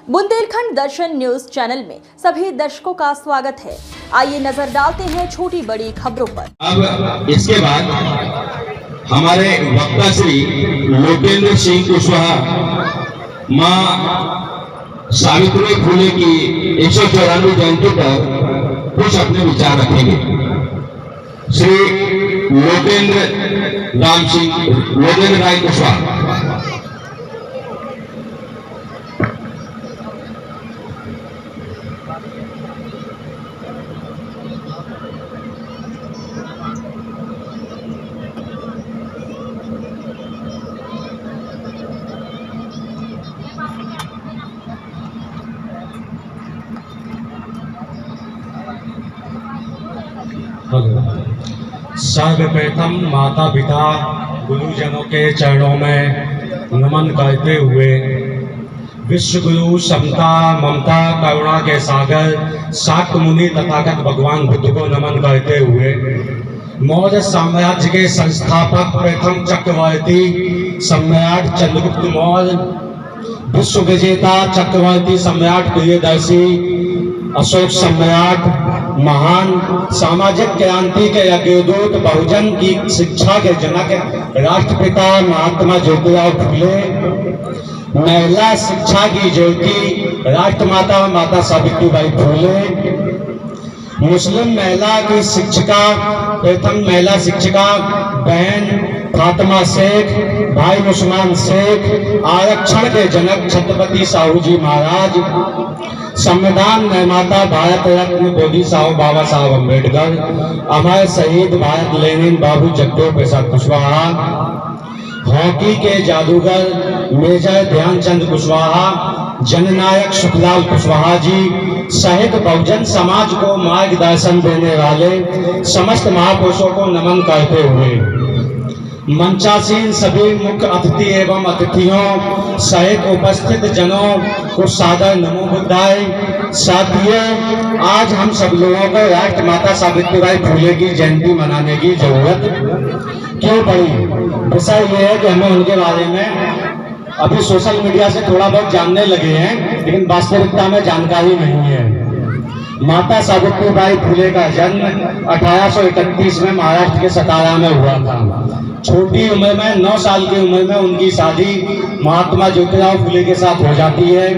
बुंदेलखंड दर्शन news channel में सभी दर्शकों का स्वागत है। आइए नजर डालते हैं छोटी बड़ी खबरों पर। अब इसके बाद हमारे वक्ता श्री लोकेंद्र सिंह कुशवाहा मां सावित्री फुले की 194वीं जयंती पर कुछ अपने विचार रखेंगे। श्री लोकेंद्र राय कुशवाहा। सर्वप्रथम माता पिता गुरुजनों के चरणों में नमन करते हुए विश्व गुरु समता ममता करुणा के सागर शाक्त मुनि तथागत भगवान बुद्ध को नमन करते हुए मौर्य साम्राज्य के संस्थापक प्रथम चक्रवर्ती सम्राट चंद्रगुप्त मौर्य, विश्व विजेता चक्रवर्ती सम्राट प्रियदर्शी, अशोक सम्राट, महान सामाजिक क्रांति के अग्रदूत, बहुजन की शिक्षा के जनक राष्ट्रपिता महात्मा ज्योतिराव फुले, महिला शिक्षा की ज्योति राष्ट्रमाता माता सावित्रीबाई फुले, मुस्लिम महिला की शिक्षिका प्रथम महिला शिक्षिका बहन फातिमा शेख, भाई मुसलमान शेख, आरक्षण के जनक छत्रपति साहू जी महाराज, संविधान निर्माता भारत रत्न बोधी साहब बाबा साहब अम्बेडकर, अमर शहीद भारत लेनिन बाबू जगदेव प्रसाद कुशवाहा, हॉकी के जादूगर मेजर ध्यानचंद कुशवाहा, जननायक सुखलाल कुशवाहा जी सहित बहुजन समाज को मार्गदर्शन देने वाले समस्त महापुरुषों को नमन करते हुए मंचासीन सभी मुख्य अतिथि एवं अतिथियों सहित उपस्थित जनों को सादर नमो बुद्धाय। साथियों, आज हम सब लोगों को राष्ट्र माता सावित्रीबाई फुले की जयंती मनाने की जरूरत क्यों पड़ी? विषय यह है कि हमें उनके बारे में अभी सोशल मीडिया से थोड़ा बहुत जानने लगे हैं, लेकिन वास्तविकता में जानकारी नहीं है। माता सावित्रीबाई फुले का जन्म 1831 में महाराष्ट्र के सतारा में हुआ था। छोटी उम्र में 9 साल की उम्र में उनकी शादी महात्मा ज्योतिराव फुले के साथ हो जाती है।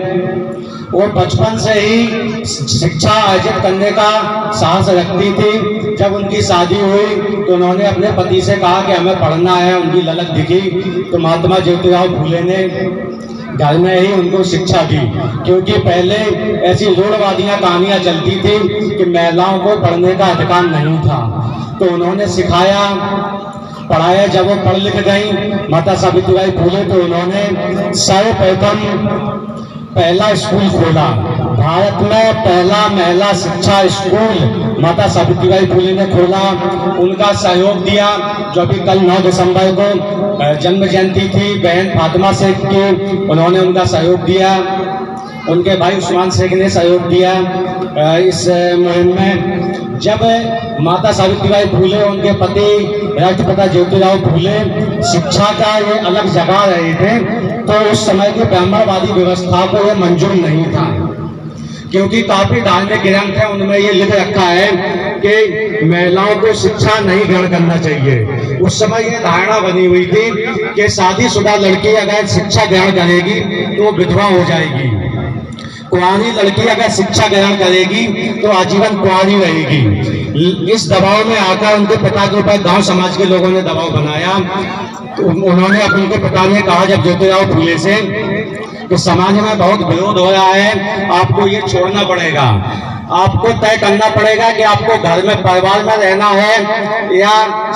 वो बचपन से ही शिक्षा अर्जित करने का साहस रखती थी। जब उनकी शादी हुई तो उन्होंने अपने पति से कहा कि हमें पढ़ना है। उनकी ललक दिखी तो महात्मा ज्योतिराव फुले ने घर में ही उनको शिक्षा दी, क्योंकि पहले ऐसी रूढ़वादियां कहानियां चलती थी कि महिलाओं को पढ़ने का अधिकार नहीं था। तो उन्होंने सिखाया, पढ़ाया। जब वो पढ़ लिख गई माता सावित्रीबाई फुले तो उन्होंने सर्वप्रथम पहला स्कूल खोला। भारत में पहला महिला शिक्षा स्कूल माता सावित्रीबाई फुले ने खोला। उनका सहयोग दिया। जो अभी कल 9 दिसंबर को जन्म जयंती थी बहन फातिमा शेख की, उन्होंने उनका सहयोग दिया। उनके भाई उस्मान शेख ने सहयोग दिया इस मुहिम में। जब माता सावित्रीबाई फुले उनके पति राष्ट्रपिता ज्योतिराव फुले शिक्षा का ये अलग जगह रहे थे, तो उस समय की ब्राह्मणवादी व्यवस्था को ये मंजूर नहीं था, क्योंकि काफी धार्मिक ग्रंथ है उनमें ये लिख रखा है कि महिलाओं को शिक्षा नहीं ग्रहण करना चाहिए। उस समय ये धारणा बनी हुई थी कि शादीशुदा लड़की अगर शिक्षा ग्रहण करेगी तो विधवा हो जाएगी, कुंवारी लड़की अगर शिक्षा ग्रहण करेगी तो आजीवन कुंवारी रहेगी। इस दबाव में आकर उनके पिता के ऊपर गांव समाज के लोगों ने दबाव बनाया। तो उन्होंने अपने पिता ने कहा जब ज्योतिराव फुले से कि समाज में बहुत विरोध हो रहा है, आपको ये छोड़ना पड़ेगा, आपको तय करना पड़ेगा कि आपको घर में परिवार में रहना है या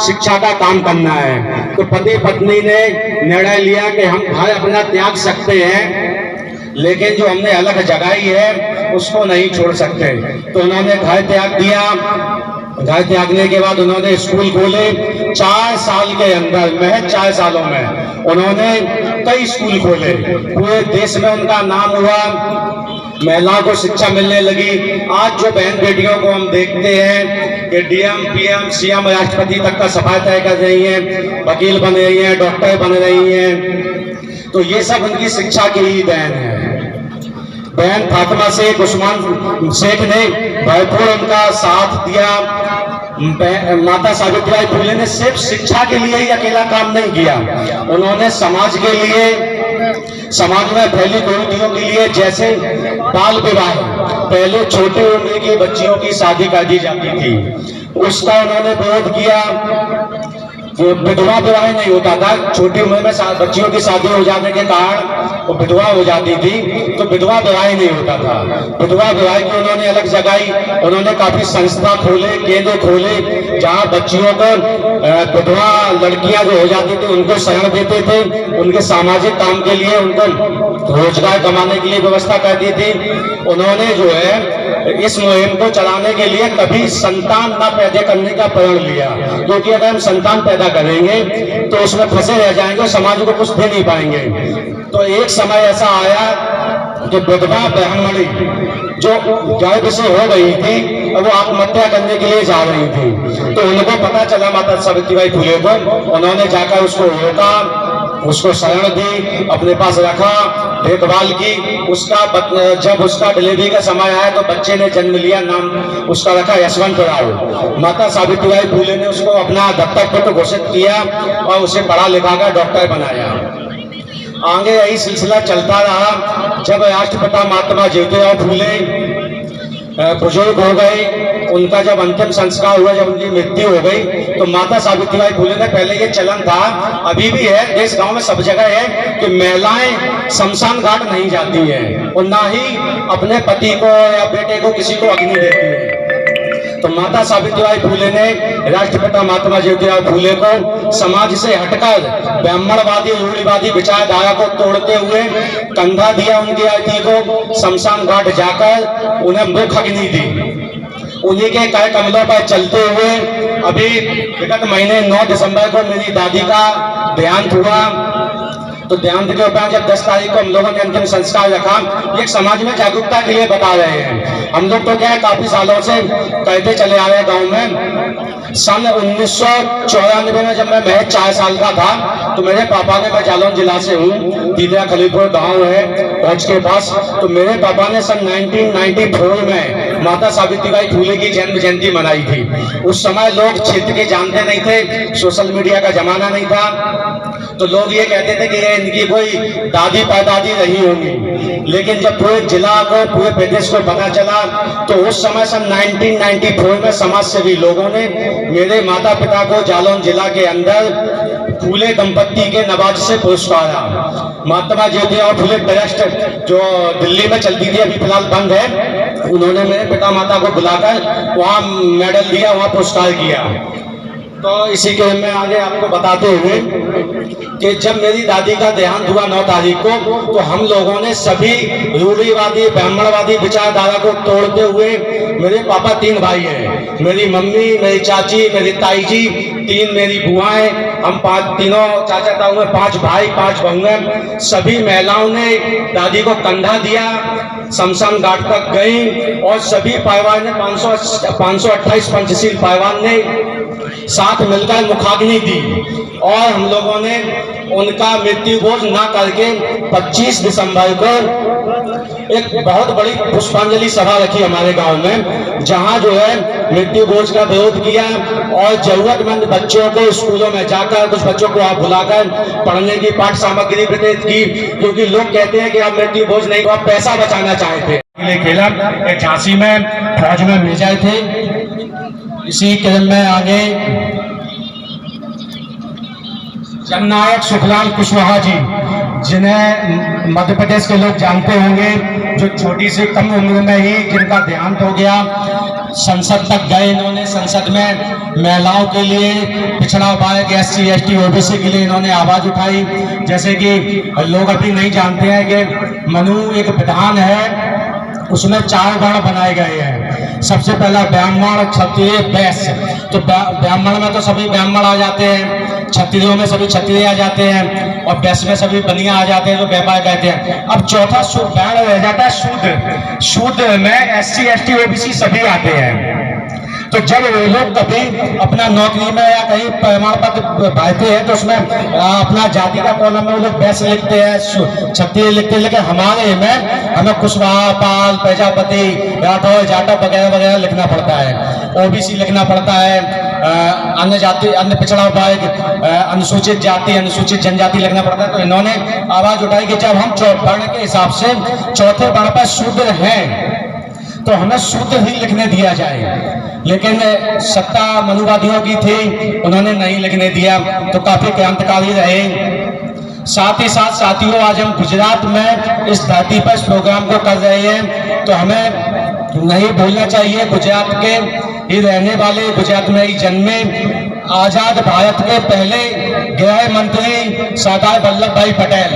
शिक्षा का काम करना है। तो पति पत्नी ने निर्णय लिया कि हम घर अपना त्याग सकते हैं, लेकिन जो हमने अलग जगाई है उसको नहीं छोड़ सकते। तो उन्होंने घर त्याग दिया। घर त्यागने के बाद उन्होंने स्कूल खोले। 4 साल के अंदर, महज 4 सालों में उन्होंने कई स्कूल खोले। पूरे देश में उनका नाम हुआ। महिलाओं को शिक्षा मिलने लगी। आज जो बहन बेटियों को हम देखते हैं कि डीएम, पीएम, सीएम, राष्ट्रपति तक का सफाई तय कर रही हैं, वकील बन रही हैं, डॉक्टर बन रही हैं, तो ये सब उनकी शिक्षा की ही देन है। बहन फातिमा शेख, उस्मान शेख ने भरपूर उनका साथ दिया। माता सावित्रीबाई फुले ने सिर्फ शिक्षा के लिए ही अकेला काम नहीं किया, उन्होंने समाज के लिए, समाज में फैली कुरीतियों के लिए, जैसे बाल विवाह, पहले छोटे उम्र की बच्चियों की शादी कर दी जाती थी, उसका उन्होंने विरोध किया। वो विधवा विवाह नहीं होता था, छोटी उम्र में बच्चियों की शादी हो जाने के कारण वो विधवा हो जाती थी, तो विधवा विवाह नहीं होता था। विधवा विवाह की उन्होंने अलग जगाई, उन्होंने काफी संस्था खोले, केंद्र खोले, जहां बच्चियों को, विधवा लड़कियां जो हो जाती थी उनको शरण देते थे, उनके सामाजिक काम के लिए, उनको रोजगार कमाने के लिए व्यवस्था कर दी थी। उन्होंने जो है इस मुहिम को चलाने के लिए कभी संतान न पैदा करने का प्रण लिया, क्योंकि अगर हम संतान पैदा करेंगे तो उसमें फंसे रह जाएंगे और समाज को कुछ दे नहीं पाएंगे। तो एक समय ऐसा आया कि विधवा ब्राह्मणी जो गर्भ से हो गई थी, वो आत्महत्या करने के लिए जा रही थी, तो उनको पता चला माता सावित्रीबाई फुले को, उन्होंने जाकर उसको रोका, उसको शरण दी, अपने पास रखा, देखभाल की। उसका जब उसका डिलीवरी का समय आया तो बच्चे ने जन्म लिया, नाम उसका रखा यशवंत राव। माता सावित्रीबाई फुले ने उसको अपना दत्तक पुत्र घोषित किया और उसे पढ़ा लिखा कर डॉक्टर बनाया। आगे यही सिलसिला चलता रहा। जब राष्ट्रपिता महात्मा ज्योतिराव फुले बुजुर्ग हो गए, उनका जब अंतिम संस्कार हुआ, जब उनकी मृत्यु हो गई, तो माता सावित्रीबाई फुले ने, पहले ये चलन था, अभी भी है, देश गांव में सब जगह है, कि महिलाएं शमशान घाट नहीं जाती हैं और ना ही अपने पति को या बेटे को किसी को अग्नि देती है। तो माता सावित्रीबाई फुले ने, राष्ट्रपिता महात्मा ज्योतिराव फुले को समाज से हटकर ब्राह्मणवादी, रूढ़िवादी विचारधारा को तोड़ते हुए कंधा दिया उनकी आरती को, शमशान घाट जाकर उन्हें मुख अग्नि दी। उन्हीं के कई कमलों पर चलते हुए अभी विगत महीने 9 दिसंबर को मेरी दादी का देहांत हुआ। तो देहांत के उपरांत जब 10 तारीख को हम लोगों ने अंतिम संस्कार रखा, ये समाज में जागरूकता के लिए बता रहे हैं। हम लोग तो क्या है, काफी सालों से कहते चले आ रहे हैं गांव में। सन 1994 में जब मैं महज 4 साल का था, तो मेरे पापा ने, मैं जालौन जिला से हूँ, दीदरा खलीपुर गांव है पहुंच के पास, तो मेरे पापा ने सन 1994 में माता सावित्रीबाई फुले की जन्म जयंती मनाई थी। उस समय लोग क्षेत्र के जानते नहीं थे, सोशल मीडिया का जमाना नहीं था, तो लोग ये कहते थे कि ये इनकी कोई दादी परदादी रही होंगी। लेकिन जब पूरे जिला को, पूरे प्रदेश को पता चला, तो उस समय सन 1994 में समाज सेवी लोगों ने मेरे माता पिता को जालौन जिला के अंदर फुले दंपत्ति के नवाज से पुरस्कार, महात्मा ज्योतिराव फुले ट्रस्ट जो दिल्ली में चलती थी, अभी फिलहाल बंद है, उन्होंने मेरे पिता माता को बुलाकर वहां मेडल दिया, वहां पुरस्कार किया। तो इसी के मैं आगे आपको बताते हुए कि जब मेरी दादी का देहांत हुआ 9 तारीख को, तो हम लोगों ने सभी रूढ़िवादी, ब्राह्मणवादी विचारधारा को तोड़ते हुए, मेरे पापा 3 भाई हैं, मेरी मम्मी, मेरी चाची, मेरी ताई जी, 3 मेरी बुआएं, हम 5 तीनों चाचा ताऊ में 5 भाई 5 बहुएं, सभी महिलाओं ने दादी को कंधा दिया, शमशान घाट तक गई और सभी पायवान ने 528 पंचशील पायवान ने साथ मिलकर मुखाग्नि दी और हम लोगों ने उनका मृत्यु भोज ना करके 25 दिसंबर को एक बहुत बड़ी पुष्पांजलि सभा रखी हमारे गांव में, जहां जो है मृत्यु भोज का विरोध किया और जरूरतमंद बच्चों को स्कूलों में जाकर, कुछ बच्चों को आप बुलाकर पढ़ने की पाठ सामग्री वितरित की, क्योंकि लोग कहते हैं कि आप मृत्यु भोज नहीं, आप पैसा बचाना चाहते खेला। झांसी में फौज में मेजर थे। इसी क्रम में आगे जननायक सुखलाल कुशवाहा जी, जिन्हें मध्य प्रदेश के लोग जानते होंगे, जो छोटी सी कम उम्र में ही जिनका देहांत हो गया, संसद तक गए इन्होंने। संसद में महिलाओं के लिए, पिछड़ा वर्ग, SC ST OBC के लिए इन्होंने आवाज उठाई। जैसे कि लोग अभी नहीं जानते हैं कि मनु एक विधान है, उसमें 4 वर्ण बनाए गए हैं। सबसे पहला ब्राह्मण, क्षत्रिय, वैश्य। तो ब्राह्मण में तो सभी ब्राह्मण आ जाते हैं, क्षत्रियों में सभी क्षत्रिय आ जाते हैं और वैश्य में सभी बनिया आ जाते हैं, जो व्यापार कहते हैं। अब चौथा वर्ण रह जाता है शूद्र। शूद्र में SC ST OBC सभी आते हैं। तो जब वो लोग कभी अपना नौकरी में या कहीं प्रमाण पत्र भरते हैं तो उसमें अपना जाति का कॉलम में वो लोग बैस लिखते हैं, क्षत्रिय लिखते हैं, लेकिन हमारे में हमें कुशवाहा, पाल, प्रजापति, राठौर, जाटव वगैरह वगैरह लिखना पड़ता है, ओबीसी लिखना पड़ता है, अन्य जाति, अन्य पिछड़ा वर्ग, अनुसूचित जाति, अनुसूचित जनजाति लिखना पड़ता है। तो इन्होंने आवाज उठाई कि जब हम वर्ण के हिसाब से चौथे वर्ण पर शूद्र हैं तो हमें शूद्र ही लिखने दिया जाए, लेकिन सत्ता मनुवादियों की थी, उन्होंने नहीं लिखने दिया, तो काफी क्रांतिकारी रहे। साथ ही साथ साथियों, आज हम गुजरात में इस धरती पर इस प्रोग्राम को कर रहे हैं, तो हमें नहीं भूलना चाहिए गुजरात के ही रहने वाले, गुजरात में ही जन्मे, आजाद भारत के पहले गृह मंत्री सरदार वल्लभ भाई पटेल,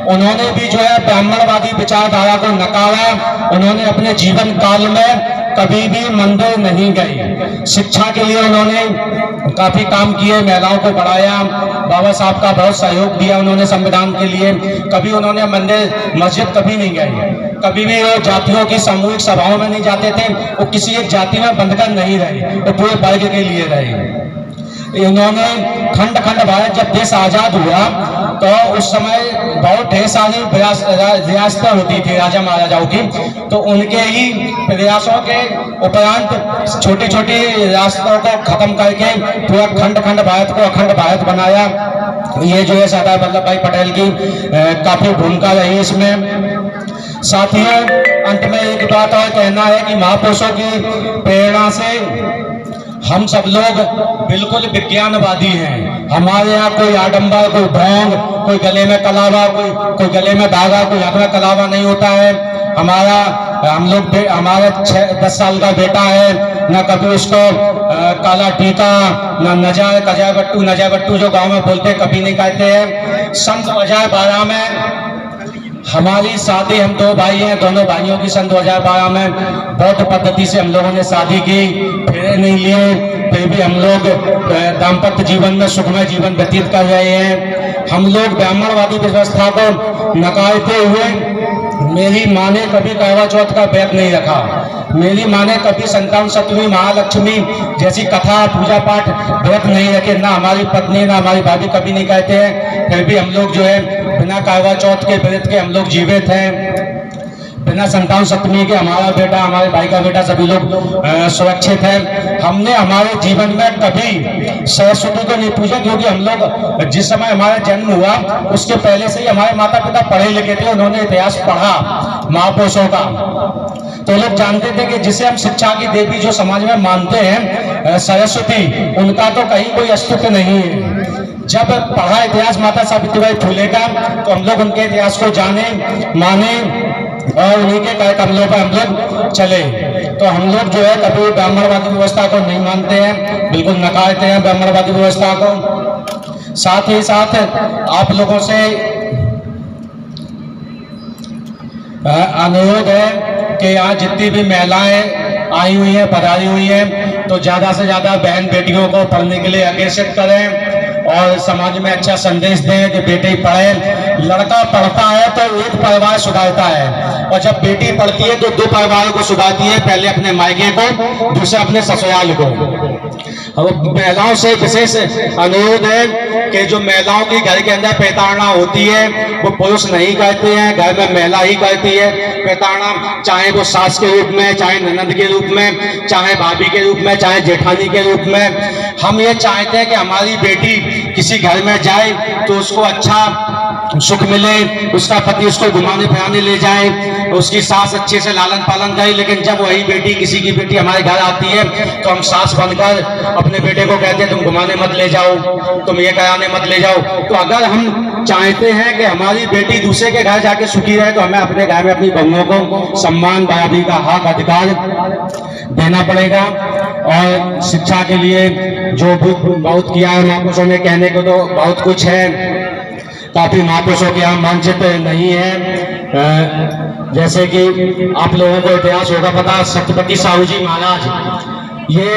उन्होंने भी जो है ब्राह्मणवादी विचारधारा को नकारा। उन्होंने अपने जीवन काल में कभी भी मंदिर नहीं गए, शिक्षा के लिए उन्होंने काफी काम किए, महिलाओं को बढ़ाया, बाबा साहब का बहुत सहयोग दिया उन्होंने संविधान के लिए। कभी उन्होंने मंदिर मस्जिद कभी नहीं गए, कभी भी वो जातियों की सामूहिक सभाओं में नहीं जाते थे, वो किसी एक जाति में बंधकर नहीं रहे, वो पूरे वर्ग के लिए रहे। इन्होंने खंड खंड भारत, जब देश आजाद हुआ तो उस समय बहुत ढेर सारी रियासतें होती थी राजा महाराजाओं की, तो उनके ही प्रयासों के उपरांत छोटी छोटी रियासतों को खत्म करके पूरा खंड खंड भारत को अखंड भारत बनाया। ये जो है सरदार वल्लभ भाई पटेल की काफी भूमिका रही इसमें। साथियों, अंत में एक बात और कहना है कि महापुरुषों की प्रेरणा से हम सब लोग बिल्कुल विज्ञानवादी हैं। हमारे यहाँ कोई आडंबर, कोई भोंग, कोई गले में कलावा, कोई गले में धागा, कोई हाथ में कलावा नहीं होता है। हमारा 10 साल का बेटा है, न कभी उसको काला टीका, न नजर, कजय बट्टू जो गांव में बोलते कभी नहीं कहते हैं। सन 2012 में हमारी शादी, हम 2 भाई हैं, दोनों भाइयों की सन 2012 में बौद्ध पद्धति से हम लोगों ने शादी की, फेरे नहीं लिए, फिर भी हम लोग दाम्पत्य जीवन में सुखमय जीवन व्यतीत कर रहे हैं। हम लोग ब्राह्मणवादी व्यवस्था को नकारते हुए, मेरी माँ ने कभी करवा चौथ का व्रत नहीं रखा, मेरी माँ ने कभी संतान सप्तमी, महालक्ष्मी जैसी कथा, पूजा पाठ व्रत नहीं रखे, ना हमारी पत्नी ना हमारी भाभी कभी नहीं कहते हैं। फिर भी हम लोग जो है बिना करवा चौथ के व्रत के हम लोग जीवित हैं, बिना संतान सप्तमी के हमारा बेटा, हमारे भाई का बेटा, सभी लोग सुरक्षित हैं। हमने हमारे जीवन में कभी सरस्वती को नहीं पूजा, क्योंकि हम लोग जिस समय हमारा जन्म हुआ उसके पहले से ही हमारे माता पिता पढ़े लिखे थे, उन्होंने इतिहास पढ़ा महापुरुषों का, तो लोग जानते थे कि जिसे हम शिक्षा की देवी जो समाज में मानते हैं सरस्वती, उनका तो कहीं कोई अस्तित्व नहीं है। जब पढ़ा इतिहास माता सावित्रीबाई फुले का, तो हम लोग उनके इतिहास को जाने, माने और उन्हीं के कदमों पर हम लोग चले। तो हम लोग जो है कभी ब्राह्मणवादी व्यवस्था को नहीं मानते हैं, बिल्कुल नकारते हैं ब्राह्मणवादी व्यवस्था को। साथ ही साथ आप लोगों से अनुरोध है कि यहाँ जितनी भी महिलाएं आई हुई हैं, पधारी हुई हैं, तो ज्यादा से ज्यादा बहन बेटियों को पढ़ने के लिए आकर्षित करें और समाज में अच्छा संदेश दें कि बेटी पढ़े। लड़का पढ़ता है तो एक परिवार सुधारता है, और जब बेटी पढ़ती है तो 2 परिवारों को सुधारती है, पहले अपने मायके को, दूसरे अपने ससुराल को। अब महिलाओं से विशेष अनुरोध है कि जो महिलाओं की घर के अंदर प्रताड़ना होती है वो पुरुष नहीं करते हैं, घर में महिला ही करती है प्रताड़ना, चाहे वो सास के रूप में, चाहे ननद के रूप में, चाहे भाभी के रूप में, चाहे जेठानी के रूप में। हम ये चाहते हैं कि हमारी बेटी किसी घर में जाए तो उसको अच्छा सुख मिले, उसका पति उसको घुमाने फिराने ले जाए, उसकी सास अच्छे से लालन पालन करे। लेकिन जब वही बेटी, किसी की बेटी हमारे घर आती है तो हम सास बनकर अपने बेटे को कहते हैं तुम घुमाने मत ले जाओ, तुम ये कराने मत ले जाओ। तो अगर हम चाहते हैं कि हमारी बेटी दूसरे के घर जाके सुखी रहे, तो हमें अपने घर में अपनी बहुओं को सम्मान, बराबरी का हक, अधिकार देना पड़ेगा। और शिक्षा के लिए जो भी बहुत किया है महापुरुषों ने, कहने को तो बहुत कुछ है, काफी महापुरुषों के यहाँ मानचित्र नहीं है। जैसे कि आप लोगों को इतिहास होगा पता, छत्रपति साहू जी महाराज, ये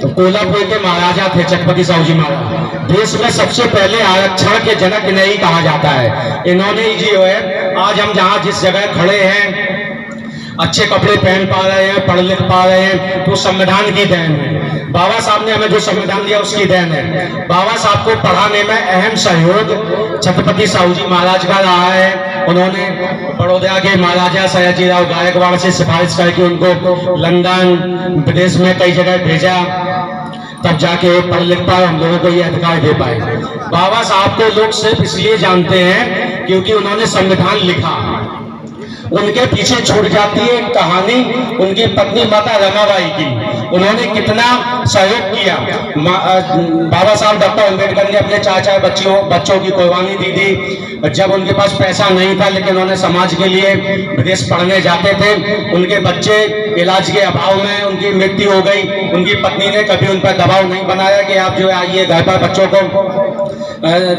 कोल्हापुर के महाराजा थे। छत्रपति साहू जी महाराज देश में सबसे पहले आरक्षण के जनक इन्हें ही कहा जाता है। इन्होंने ही जो है आज हम जहाँ जिस जगह खड़े हैं, अच्छे कपड़े पहन पा रहे हैं, पढ़ लिख पा रहे हैं, तो संविधान की देन है। बाबा साहब ने हमें जो संविधान दिया उसकी देन है। बाबा साहब को पढ़ाने में अहम सहयोग छत्रपति साहू जी महाराज का रहा है। उन्होंने बड़ौदा के महाराजा सयाजीराव गायकवाड़ से सिफारिश करके उनको लंदन विदेश में कई जगह भेजा, तब जाके वो पढ़ लिख पाए, हम लोगों को ये अधिकार दे पाए। बाबा साहब को लोग सिर्फ इसलिए जानते हैं क्योंकि उन्होंने संविधान लिखा। उनके पीछे छूट जाती है एक कहानी उनकी पत्नी माता रमाबाई की। उन्होंने कितना सहयोग किया। बाबा साहब डॉक्टर अम्बेडकर ने अपने 4 बच्चों की कुर्बानी दी थी। जब उनके पास पैसा नहीं था, लेकिन उन्होंने समाज के लिए विदेश पढ़ने जाते थे। उनके बच्चे इलाज के अभाव में उनकी मृत्यु हो गई। उनकी पत्नी ने कभी उन पर दबाव नहीं बनाया कि आप जो है आइए घर पर बच्चों को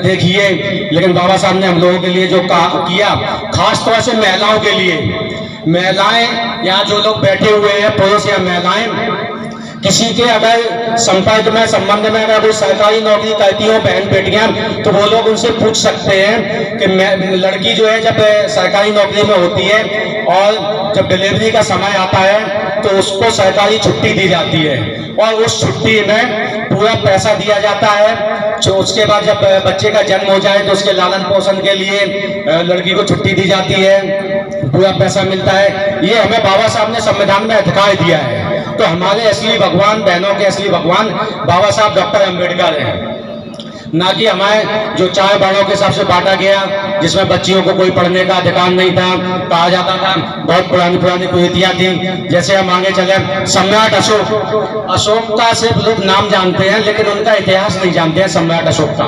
देखिए, लेकिन बाबा साहब ने हम लोगों के लिए जो किया, खास तौर से महिलाओं के लिए। महिलाएं यहाँ जो लोग बैठे हुए हैं, पुरुष या महिलाएं, किसी के अगर संपर्क में संबंध में अगर कोई सरकारी नौकरी करती हो बहन बेटियां, तो वो लोग उनसे पूछ सकते हैं कि लड़की जो है जब सरकारी नौकरी में होती है और जब डिलीवरी का समय आता है तो उसको सरकारी छुट्टी दी जाती है और उस छुट्टी में पूरा पैसा दिया जाता है। जो उसके बाद जब बच्चे का जन्म हो जाए तो उसके लालन पोषण के लिए लड़की को छुट्टी दी जाती है, पूरा पैसा मिलता है। ये हमें बाबा साहब ने संविधान में अधिकार दिया है। तो हमारे असली भगवान, बहनों के असली भगवान बाबा साहब डॉक्टर अम्बेडकर हैं, ना कि हमारे जो 4 वर्णों के हिसाब से बांटा गया, जिसमें बच्चियों को कोई पढ़ने का अधिकार नहीं था। कहा जाता था, बहुत पुरानी कुरीतियां थी। जैसे हम आगे चले, सम्राट अशोक का सिर्फ लोग नाम जानते हैं, लेकिन उनका इतिहास नहीं जानते हैं सम्राट अशोक का।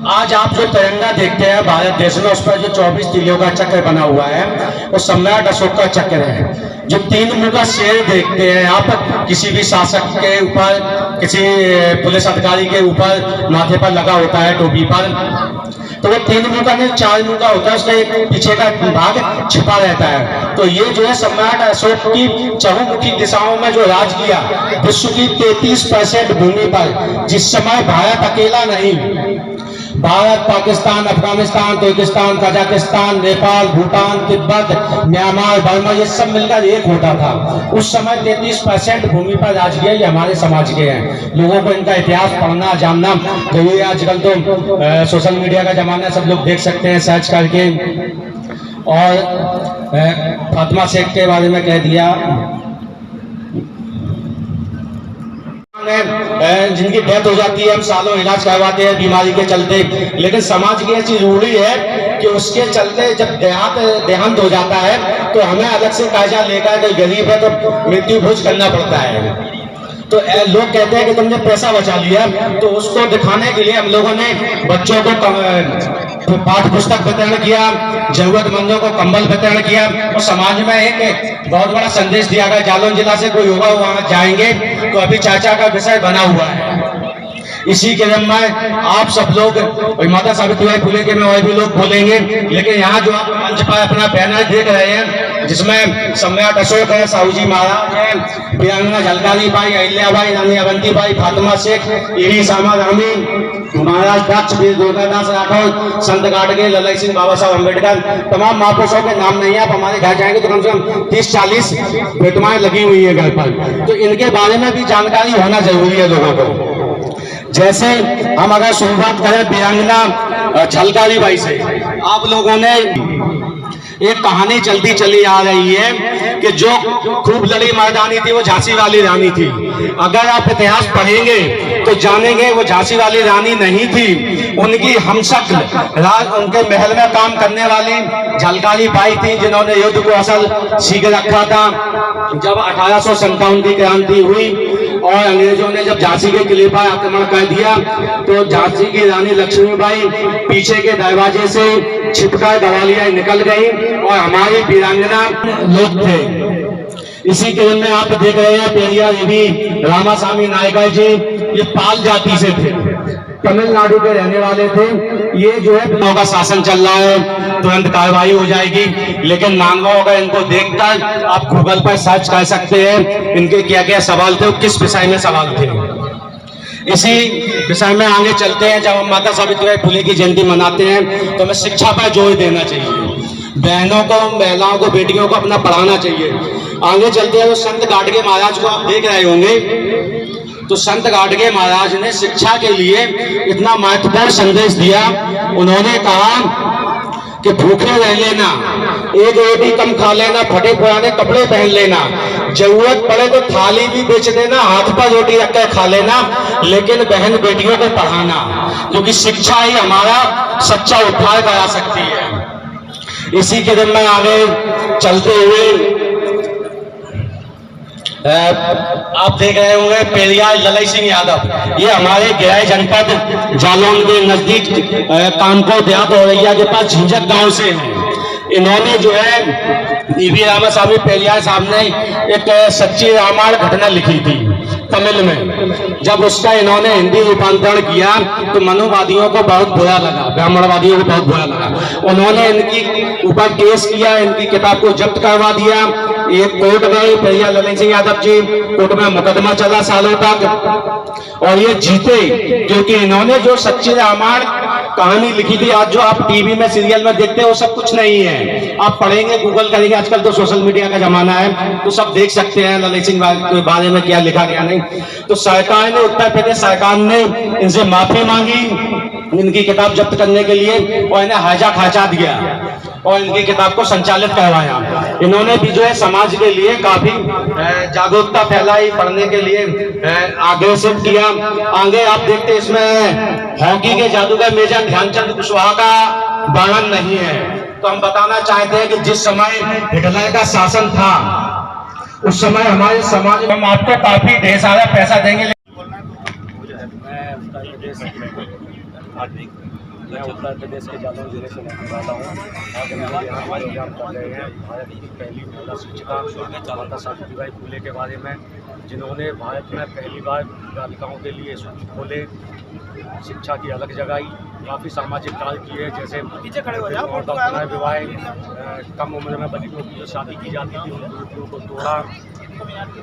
आज आप जो तिरंगा देखते हैं भारत देश में, उस पर जो 24 तीलियों का चक्र बना हुआ है, वो सम्राट अशोक का चक्र है। जो 3 मुंह का शेर देखते हैं आप किसी भी शासक के ऊपर, किसी पुलिस अधिकारी के ऊपर माथे पर लगा होता है, टोपी पर, तो वो 3 मुंह का नहीं 4 मुंह का होता है, उसका एक पीछे का भाग छिपा रहता है। तो ये जो है सम्राट अशोक की चहुमुखी दिशाओं में जो राज किया, विश्व की 33% भूमि पर, जिस समय भारत अकेला नहीं, भारत, पाकिस्तान, अफगानिस्तान, तुर्किस्तान, कजाकिस्तान, नेपाल, भूटान, तिब्बत, म्यांमार, बर्मा, ये सब मिलकर एक होता था। उस समय 33% भूमि पर राज किया। ये हमारे समाज के हैं। लोगों को इनका इतिहास पढ़ना जानना जरूरी है। आजकल तो सोशल मीडिया का जमाना, सब लोग देख सकते हैं सर्च करके। और फातिमा शेख के बारे में कह दिया, जिनकी डेथ हो जाती है, हम सालों इलाज करवाते हैं बीमारी के चलते, लेकिन समाज की ऐसी रूढ़ी है कि उसके चलते जब देहांत हो जाता है तो हमें अलग से कर्जा लेकर, कोई गरीब है तो मृत्यु भोज करना पड़ता है। तो लोग कहते हैं कि तुमने पैसा बचा लिया, तो उसको दिखाने के लिए हम लोगों ने बच्चों को पाठ्य पुस्तक वितरण किया, जरूरतमंदों को कंबल वितरण किया, और समाज में एक बहुत बड़ा संदेश दिया गया। जालौन जिला से कोई होगा वहां जाएंगे तो अभी चाचा का विषय बना हुआ है। इसी के क्रम में आप सब लोग, माता सावित्रीबाई फुले के में और भी लोग बोलेंगे, लेकिन यहाँ जो आप मंच पर अपना बैनर देख रहे हैं, जिसमें सम्राट अशोक है, साहू जी महाराज है, वीरांगना झलकारी बाई, अहिल्याबाई, रानी अवंतीबाई, फातिमा शेख, एवी सामा रामी, महाराज दक्ष, वीर दुर्गादास राठौर, संत गाडगे, ललन सिंह, बाबा साहब अम्बेडकर, तमाम महापुरुषों के नाम नहीं है। आप हमारे घर जाएंगे तो कम से कम 30-40 प्रतिमाएं लगी हुई है घर पर। तो इनके बारे में भी जानकारी होना जरूरी है लोगों को। जैसे हम अगर शुरुआत करें वीरांगना झलकारी बाई से, आप लोगों ने एक कहानी चलती चली आ रही है कि जो खूब लड़ी मर्दानी थी वो झांसी वाली रानी थी। अगर आप इतिहास पढ़ेंगे तो जानेंगे वो झांसी वाली रानी नहीं थी, उनकी हमशक्ल उनके महल में काम करने वाली झलकारी बाई थी, जिन्होंने युद्ध को असल सीख रखा था। जब 1857 की क्रांति हुई और अंग्रेजों ने जब झांसी के किले पर आक्रमण कर दिया, तो झांसी की रानी लक्ष्मीबाई पीछे के दरवाजे से छिपकर ग्वालियर निकल गई और हमारी वीरांगना लोग थे। इसी क्रम में आप देख रहे हैं पेरिया देवी, रामास्वामी नायकर जी, ये पाल जाति से थे, तमिलनाडु के रहने वाले थे। ये जो है लोगों का शासन चल रहा है, तुरंत कार्रवाई हो जाएगी, लेकिन मानवों अगर इनको देखकर आप गूगल पर सर्च कर सकते हैं इनके क्या क्या सवाल थे, किस विषय में सवाल थे। इसी विषय में आगे चलते हैं। जब हम माता सावित्रीबाई फुले की जयंती मनाते हैं तो हमें शिक्षा पर जोर देना चाहिए। बहनों को, महिलाओं को, बेटियों को अपना पढ़ाना चाहिए। आगे चलते हुए संत गाडगे महाराज को आप देख रहे होंगे, तो संत गाडगे महाराज ने शिक्षा के लिए इतना महत्वपूर्ण संदेश दिया। उन्होंने कहा कि भूखे रह लेना, एक रोटी कम खा लेना, फटे पुराने कपड़े पहन लेना, जरूरत पड़े तो थाली भी बेच देना, हाथ पर रोटी रख कर खा लेना, लेकिन बहन बेटियों को पढ़ाना, क्योंकि शिक्षा ही हमारा सच्चा उद्धार करा सकती है। इसी के दिन में आगे चलते हुए आप देख रहे होंगे पेरियार ललई सिंह यादव, ये हमारे गृह जनपद जालौन के नजदीक कानपुर देहात औरैया के पास झिंझक गांव से हैं। इन्होंने जो है ईवी रामास्वामी पेरियार साहब ने एक सच्ची रामायण घटना लिखी थी तमिल में। जब उसका इन्होंने हिंदी रूपांतरण किया तो मनुवादियों को बहुत बुरा लगा, ब्राह्मणवादियों को बहुत बुरा लगा। उन्होंने इनकी ऊपर केस किया, इनकी किताब को जब्त करवा दिया। ये कोर्ट गए, पेरियार ललई सिंह यादव जी कोर्ट में मुकदमा चला सालों तक, और ये जीते, क्योंकि इन्होंने जो सच्ची रामायण कहानी लिखी थी। आज जो आप टीवी में सीरियल में देखते हो वो सब कुछ नहीं है, आप पढ़ेंगे, गूगल करेंगे, आजकल तो सोशल मीडिया का जमाना है, तो सब देख सकते हैं ललई सिंह के बारे में क्या लिखा गया नहीं। तो सरकार ने, उत्तर प्रदेश सरकार ने इनसे माफी मांगी इनकी किताब जब्त करने के लिए, और इन्हें हाजा खाचा दिया और इनकी किताब को संचालित करवाया। इन्होंने भी जो है समाज के लिए काफी जागरूकता फैलाई, पढ़ने के लिए आग्रह किया। आगे आप देखते इसमें हॉकी के जादूगर मेजर ध्यानचंद कुशवाहा का वर्णन नहीं है। तो हम बताना चाहते हैं कि जिस समय हिटलर का शासन था उस समय हमारे समाज में, हम आपको काफी ढेर सारा पैसा देंगे। मैं उत्तर प्रदेश के जालौन जिले से रहने वाला हूँ। आज हम लोग यहाँ प्रोग्राम कर रहे हैं भारत की पहली महिला शिक्षिका माता सावित्रीबाई फुले के बारे में, जिन्होंने भारत में पहली बार बालिकाओं के लिए स्कूल खोले, शिक्षा की अलग जगाई, काफ़ी सामाजिक कार्य किए, जैसे और विवाह, कम उम्र में बच्चों की जो शादी की जाती थी उन कुरीतियों को तोड़ा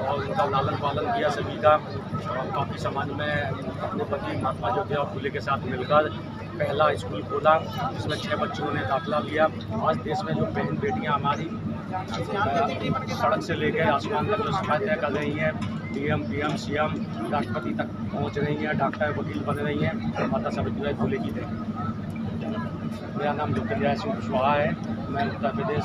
और उनका लालन पालन किया सभी का। और काफ़ी समाज में अपने पति महात्मा ज्योतिराव फुले के साथ मिलकर पहला स्कूल खोला, जिसमें 6 बच्चों ने दाखिला लिया। आज देश में जो बहन बेटियां हमारी सड़क से लेकर आसमान तक जो सफाई तय कर रही हैं, डीएम, पीएम, सीएम, राष्ट्रपति तक पहुंच रही हैं, डॉक्टर, वकील बन रही हैं, माता सावित्रीबाई फुले की देन। मेरा नाम डॉक्टर जय सिंह कुशवाहा है। मैं उत्तर प्रदेश